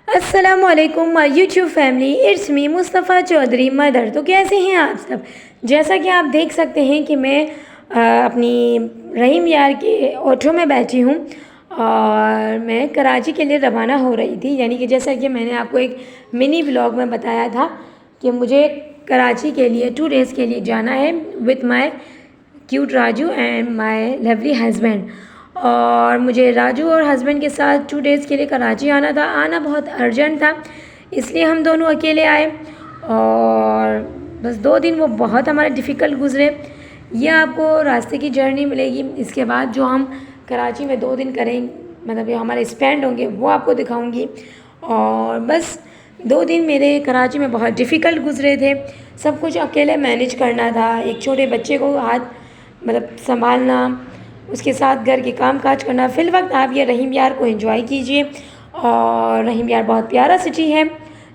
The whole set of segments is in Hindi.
अस्सलामुअलैकुम my YouTube family, it's me Mustafa Chaudhary mother. तो कैसे हैं आप सब। जैसा कि आप देख सकते हैं कि मैं अपनी रहीम यार के ऑटो में बैठी हूँ और मैं कराची के लिए रवाना हो रही थी। यानी कि जैसा कि मैंने आपको एक मिनी व्लॉग में बताया था कि मुझे कराची के लिए 2 डेज़ के लिए जाना है with my cute Raju and my lovely husband. और मुझे राजू और हस्बैंड के साथ 2 डेज़ के लिए कराची आना था। आना बहुत अर्जेंट था, इसलिए हम दोनों अकेले आए और बस 2 दिन वो बहुत हमारे डिफ़िकल्ट गुज़रे। ये आपको रास्ते की जर्नी मिलेगी। इसके बाद जो हम कराची में 2 दिन करेंगे, मतलब जो हमारे स्पेंड होंगे, वो आपको दिखाऊंगी। और बस 2 दिन मेरे कराची में बहुत डिफ़िकल्ट गुज़रे थे। सब कुछ अकेले मैनेज करना था। एक छोटे बच्चे को मतलब संभालना, उसके साथ घर के काम काज करना। फिल वक्त आप ये रहीम यार को एंजॉय कीजिए। और रहीम यार बहुत प्यारा सिटी है,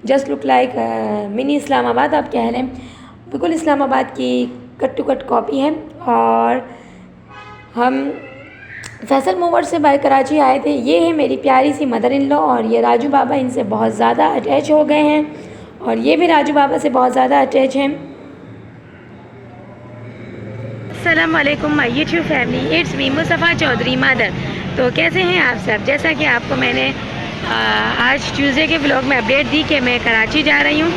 just look like mini Islamabad आप कह लें। बिल्कुल इस्लामाबाद की कट टू कट कॉपी है। और हम फैसल मूवर से बाय कराची आए थे। ये है मेरी प्यारी सी मदर इन लॉ और ये राजू बाबा इनसे बहुत ज़्यादा अटैच हो गए हैं और ये भी राजू बाबा से बहुत ज़्यादा अटैच हैं। अस्सलाम वालेकुम my YouTube family, it's me Mustafa Chaudhary mother. तो कैसे हैं आप सब। जैसा कि आपको मैंने आज ट्यूसडे के व्लॉग में अपडेट दी कि मैं कराची जा रही हूँ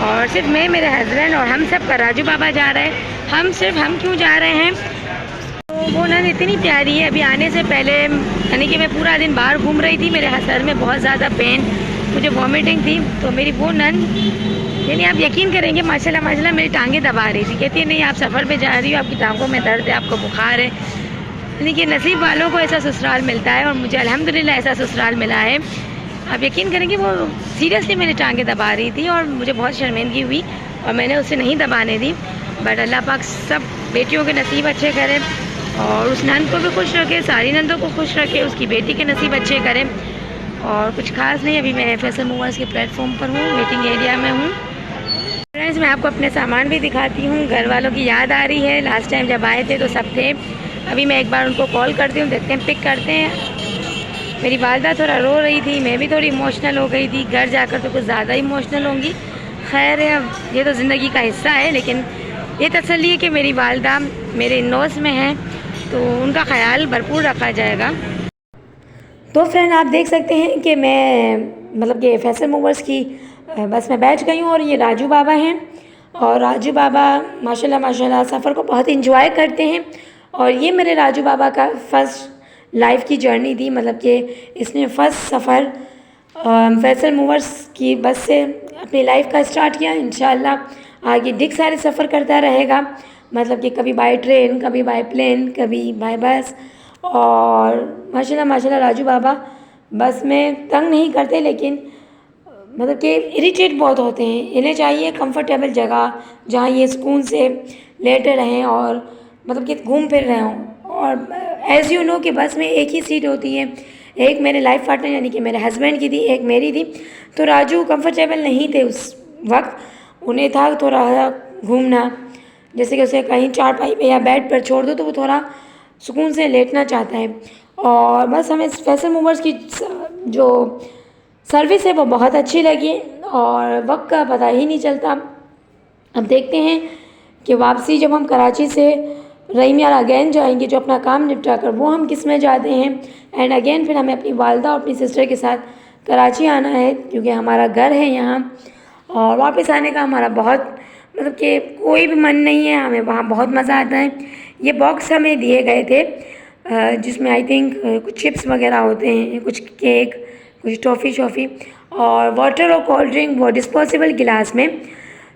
और सिर्फ मैं, मेरे हस्बैंड और हम सब का राजू बाबा जा रहे हैं। हम क्यों जा रहे हैं, तो वो नन इतनी प्यारी है। अभी आने से पहले यानी कि मैं पूरा दिन बाहर घूम रही थी, मेरे सर में बहुत ज़्यादा पेन, मुझे वॉमिटिंग थी। तो मेरी वो नन, यानी आप यकीन करेंगे, माशाल्लाह माशाल्लाह मेरी टांगें दबा रही थी। कहती है नहीं आप सफ़र पे जा रही हो, आपकी टांगों में दर्द है, आपको बुखार है। यानी कि नसीब वालों को ऐसा ससुराल मिलता है और मुझे अल्हम्दुलिल्लाह ऐसा ससुराल मिला है। आप यकीन करेंगे वो सीरियसली मेरी टांगें दबा रही थी और मुझे बहुत शर्मिंदगी हुई और मैंने उसे नहीं दबाने दी। बट अल्लाह पाक सब बेटियों के नसीब अच्छे करें और उस नंद को भी खुश रखे, सारी नंदों को खुश रखे, उसकी बेटी के नसीब अच्छे करें। और कुछ खास नहीं, अभी मैं फैसल मूवर्स के प्लेटफॉर्म पर हूँ, वेटिंग एरिया में हूँ। फ्रेंड्स, मैं आपको अपने सामान भी दिखाती हूँ। घर वालों की याद आ रही है, लास्ट टाइम जब आए थे तो सब थे। अभी मैं एक बार उनको कॉल करती हूँ, देखते हैं पिक करते हैं। मेरी वालदा थोड़ा रो रही थी, मैं भी थोड़ी इमोशनल हो गई थी। घर जाकर तो कुछ ज़्यादा इमोशनल होंगी। खैर है, अब ये तो ज़िंदगी का हिस्सा है। लेकिन ये तसल्ली है कि मेरी वालदा मेरे इन-लॉज़ में हैं तो उनका ख्याल भरपूर रखा जाएगा। तो फ्रेंड, आप देख सकते हैं कि मैं मतलब कि फैसल मूवर्स की बस में बैठ गई हूँ और ये राजू बाबा हैं। और राजू बाबा माशाल्लाह माशाल्लाह सफ़र को बहुत इंजॉय करते हैं। और ये मेरे राजू बाबा का फ़र्स्ट लाइफ की जर्नी थी, मतलब कि इसने फ़र्स्ट सफ़र फैसल मूवर्स की बस से अपनी लाइफ का स्टार्ट किया। इंशाल्लाह आगे ढेर सारे सफ़र करता रहेगा, मतलब कि कभी बाय ट्रेन, कभी बाय प्लेन, कभी बाय बस। और माशाल्लाह माशाल्लाह राजू बाबा बस में तंग नहीं करते, लेकिन मतलब कि इरिटेट बहुत होते हैं। इन्हें चाहिए कंफर्टेबल जगह जहाँ ये सुकून से लेटे रहें और मतलब कि घूम फिर रहे हों। और एज़ यू नो कि बस में एक ही सीट होती है, एक मेरे लाइफ पार्टनर यानी कि मेरे हस्बैंड की थी, एक मेरी थी। तो राजू कंफर्टेबल नहीं थे उस वक्त, उन्हें था थोड़ा घूमना, जैसे कि उसे कहीं चारपाई पे या बेड पर छोड़ दो तो वो थोड़ा सुकून से लेटना चाहता है। और बस हमें फैसल मूवर्स की जो सर्विस है वो बहुत अच्छी लगी और वक्त का पता ही नहीं चलता। अब देखते हैं कि वापसी जब हम कराची से रहीम यार अगेन जाएंगे, जो अपना काम निपटा कर वो हम किस में जाते हैं। एंड अगेन फिर हमें अपनी वालदा और अपनी सिस्टर के साथ कराची आना है, क्योंकि हमारा घर है यहाँ। और वापस आने का हमारा बहुत मतलब कि कोई भी मन नहीं है, हमें वहाँ बहुत मज़ा आता है। ये बॉक्स हमें दिए गए थे जिसमें आई थिंक कुछ चिप्स वगैरह होते हैं, कुछ केक, कुछ टॉफ़ी शॉफ़ी और वाटर और कोल्ड ड्रिंक वो डिस्पोजेबल गिलास में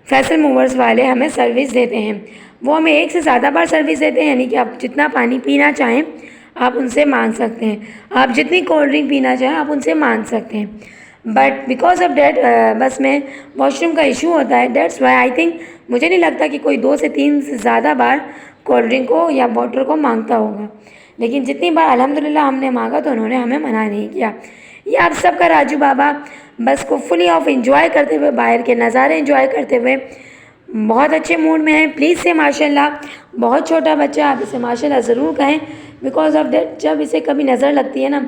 फैसल मूवर्स वाले हमें सर्विस देते हैं। वो हमें एक से ज़्यादा बार सर्विस देते हैं, यानी कि आप जितना पानी पीना चाहें आप उनसे मांग सकते हैं, आप जितनी कोल्ड ड्रिंक पीना चाहें आप उनसे मांग सकते हैं। बट बिकॉज ऑफ डैट बस में वॉशरूम का इशू होता है, दैट्स वाई आई थिंक मुझे नहीं लगता कि कोई 2 से 3 से ज़्यादा बार कोल्ड ड्रिंक को या वाटर को मांगता होगा। लेकिन जितनी बार अल्हम्दुलिल्लाह हमने मांगा तो उन्होंने हमें मना नहीं किया। ये आप सबका राजू बाबा बस को फुली ऑफ इंजॉय करते हुए, बाहर के नज़ारे इंजॉय करते हुए बहुत अच्छे मूड में है। प्लीज़ से माशाल्लाह, बहुत छोटा बच्चा, आप इसे माशाल्लाह ज़रूर कहें। बिकॉज ऑफ दैट जब इसे कभी नज़र लगती है ना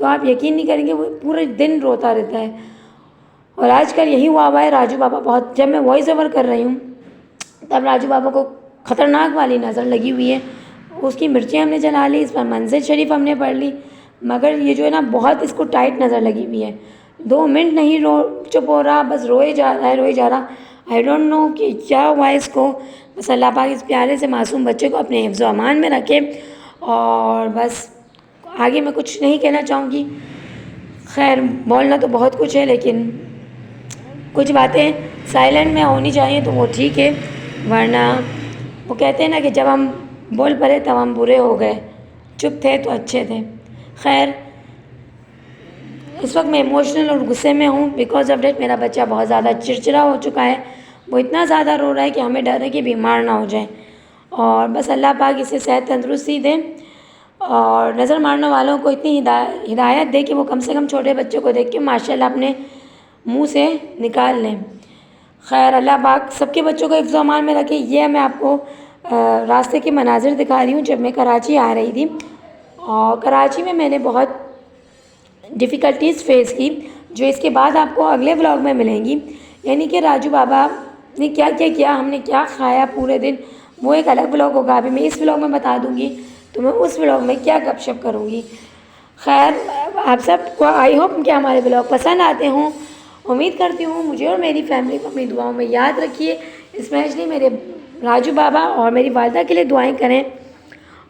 तो आप यकीन नहीं करेंगे वो पूरे दिन रोता रहता है। और आजकल यही हुआ है, राजू बाबा बहुत, जब मैं वॉइस ओवर कर रही हूँ तब राजू बाबा को ख़तरनाक वाली नज़र लगी हुई है। उसकी मिर्चें हमने जला ली, इस पर मंजिल शरीफ हमने पढ़ ली, मगर ये जो है ना बहुत इसको टाइट नज़र लगी हुई है। 2 मिनट नहीं चुप हो रहा, बस रोए जा रहा है, रोए जा रहा। आई डोंट नो कि क्या हुआ इसको। बस अल्लाह पाक इस प्यारे से मासूम बच्चे को अपने हिफ्ज़ व अमान में रखे। और बस आगे मैं कुछ नहीं कहना चाहूँगी। खैर बोलना तो बहुत कुछ है, लेकिन कुछ बातें साइलेंट में होनी चाहिए तो वो ठीक है, वरना वो कहते हैं ना कि जब हम बोल पड़े तब हम बुरे हो गए, चुप थे तो अच्छे थे। खैर इस वक्त मैं इमोशनल और गुस्से में हूँ, बिकॉज ऑफ डेट मेरा बच्चा बहुत ज़्यादा चिड़चिड़ा हो चुका है। वो इतना ज़्यादा रो रहा है कि हमें डर है कि बीमार ना हो जाए। और बस अल्लाह पाक इसे सेहत तंदुरुस्ती दे और नज़र मारने वालों को इतनी हिदायत दे कि वो कम से कम छोटे बच्चों को देख के माशाल्लाह अपने मुंह से निकाल लें। खैर अल्लाह पाक सबके बच्चों को हिफ्ज़ अमान में रखे। ये मैं आपको रास्ते के मनाजिर दिखा रही हूँ जब मैं कराची आ रही थी। और कराची में मैंने बहुत डिफ़िकल्टीज़ फेस की, जो इसके बाद आपको अगले व्लॉग में मिलेंगी। यानी कि राजू बाबा ने क्या क्या किया, हमने क्या खाया पूरे दिन, वो एक अलग व्लॉग होगा। अभी मैं इस व्लॉग में बता दूँगी तो मैं उस व्लॉग में क्या गपशप करूँगी। खैर आप सबको आई होप कि हमारे व्लॉग पसंद आते हों। उम्मीद करती हूँ मुझे और मेरी फैमिली को अपनी दुआओं में याद रखिए। स्पेशली मेरे राजू बाबा और मेरी वालदा के लिए दुआएं करें।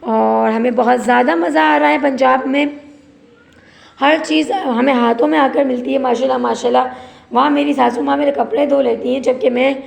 और हमें बहुत ज़्यादा मज़ा आ रहा है पंजाब में, हर चीज़ हमें हाथों में आकर मिलती है माशाल्लाह माशाल्लाह। वहाँ मेरी सासू माँ मेरे कपड़े धो लेती हैं, जबकि मैं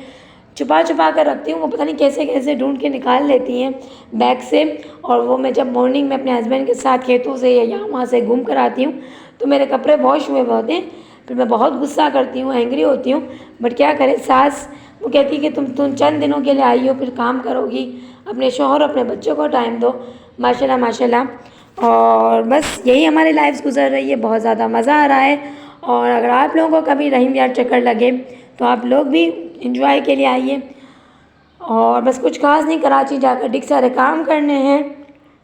छुपा छुपा कर रखती हूँ, वो पता नहीं कैसे कैसे ढूंढ के निकाल लेती हैं बैग से। और वो मैं जब मॉर्निंग में अपने हस्बैंड के साथ खेतों से या यहाँ वहाँ से घूम कर आती हूँ तो मेरे कपड़े वॉश हुए होते हैं। फिर मैं बहुत गुस्सा करती हूँ, एंग्री होती हूँ, बट क्या करें, सास वो कहती है कि तुम चंद दिनों के लिए आई हो, फिर काम करोगी, अपने शौहर अपने बच्चों को टाइम दो। माशाल्लाह माशाल्लाह। और बस यही हमारी लाइफ गुजर रही है, बहुत ज़्यादा मज़ा आ रहा है। और अगर आप लोगों को कभी रहीम यार चक्कर लगे तो आप लोग भी इंजॉय के लिए आइए। और बस कुछ खास नहीं, कराची जाकर ढेर सारे काम करने हैं।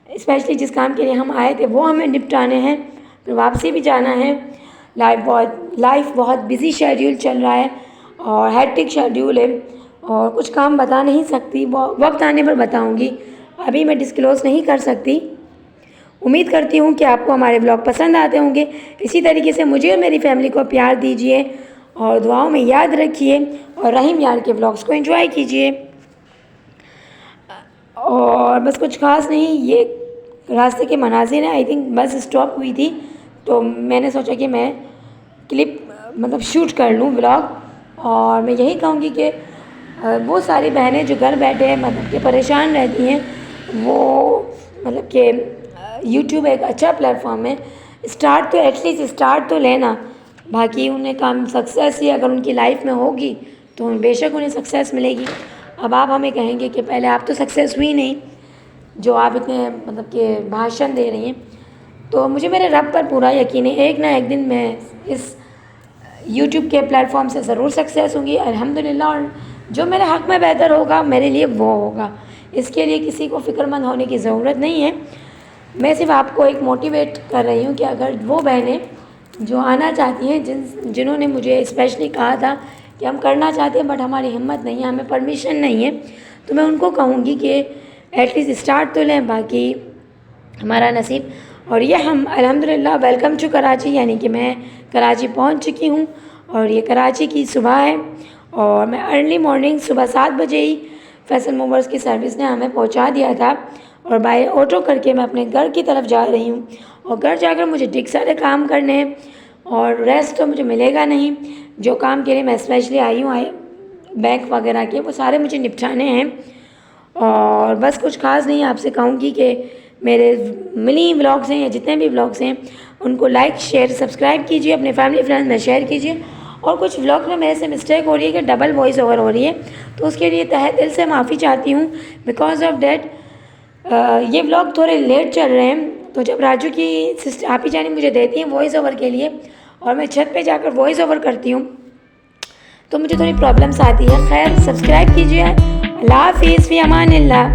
स्पेशली जिस काम के लिए हम आए थे वो हमें निपटाने हैं, फिर वापसी भी जाना है। लाइफ बहुत बिजी शेड्यूल चल रहा है और हेक्टिक शेड्यूल है, और कुछ काम बता नहीं सकती, वक्त आने पर बताऊंगी, अभी मैं डिस्क्लोज़ नहीं कर सकती। उम्मीद करती हूँ कि आपको हमारे ब्लॉग पसंद आते होंगे। इसी तरीके से मुझे और मेरी फैमिली को प्यार दीजिए और दुआओं में याद रखिए और रहीम यार के ब्लॉग्स को एंजॉय कीजिए। और बस कुछ खास नहीं, ये रास्ते के मनाजिर हैं। आई थिंक बस स्टॉप हुई थी तो मैंने सोचा कि मैं क्लिप मतलब शूट कर लूँ ब्लॉग। और मैं यही कहूँगी कि वो सारी बहनें जो घर बैठे हैं मतलब कि परेशान रहती हैं, वो मतलब कि यूट्यूब एक अच्छा प्लेटफॉर्म है, स्टार्ट तो एटलीस्ट स्टार्ट तो लेना। बाकी उन्हें काम सक्सेस ही अगर उनकी लाइफ में होगी तो बेशक उन्हें सक्सेस मिलेगी। अब आप हमें कहेंगे कि पहले आप तो सक्सेस हुई नहीं, जो आप इतने मतलब कि भाषण दे रही हैं, तो मुझे मेरे रब पर पूरा यकीन है एक ना एक दिन मैं इस यूट्यूब के प्लेटफॉर्म से ज़रूर सक्सेस होंगी अल्हम्दुलिल्लाह। और जो मेरे हक़ में बेहतर होगा मेरे लिए वो होगा, इसके लिए किसी को फ़िक्रमंद होने की ज़रूरत नहीं है। मैं सिर्फ आपको एक मोटिवेट कर रही हूँ कि अगर वो बहनें जो आना चाहती हैं, जिन्होंने मुझे स्पेशली कहा था कि हम करना चाहते हैं बट हमारी हिम्मत नहीं है, हमें परमिशन नहीं है, तो मैं उनको कहूँगी कि एटलीस्ट स्टार्ट तो लें, बाकी हमारा नसीब। और ये हम अल्हम्दुलिल्लाह वेलकम टू कराची, यानी कि मैं कराची पहुँच चुकी हूँ और ये कराची की सुबह है। और मैं अर्ली मॉर्निंग सुबह 7 बजे ही फैसल मूवर्स की सर्विस ने हमें पहुँचा दिया था और बाय ऑटो करके मैं अपने घर की तरफ जा रही हूँ। और घर जाकर मुझे ढेर सारे काम करने हैं और रेस्ट तो मुझे मिलेगा नहीं। जो काम के लिए मैं स्पेशली आई हूँ बैंक वगैरह के, वो सारे मुझे निपटाने हैं। और बस कुछ खास नहीं, आपसे कहूँगी कि मेरे मिनी व्लॉग्स हैं या जितने भी व्लॉग्स हैं उनको लाइक शेयर सब्सक्राइब कीजिए, अपने फैमिली फ्रेंड्स में शेयर कीजिए। और कुछ व्लॉग में मेरे से मिस्टेक हो रही है कि डबल वॉइस ओवर हो रही है, तो उसके लिए तहे दिल से माफ़ी चाहती हूँ। बिकॉज ऑफ डैट ये व्लॉग थोड़े लेट चल रहे हैं, तो जब राजू की सिस्टर आपी जानी मुझे देती हैं वॉइस ओवर के लिए और मैं छत पे जाकर वॉइस ओवर करती हूँ तो मुझे थोड़ी प्रॉब्लम्स आती है। खैर सब्सक्राइब कीजिए। अल्लाह हाफ़िज़, फ़ी अमानिल्लाह।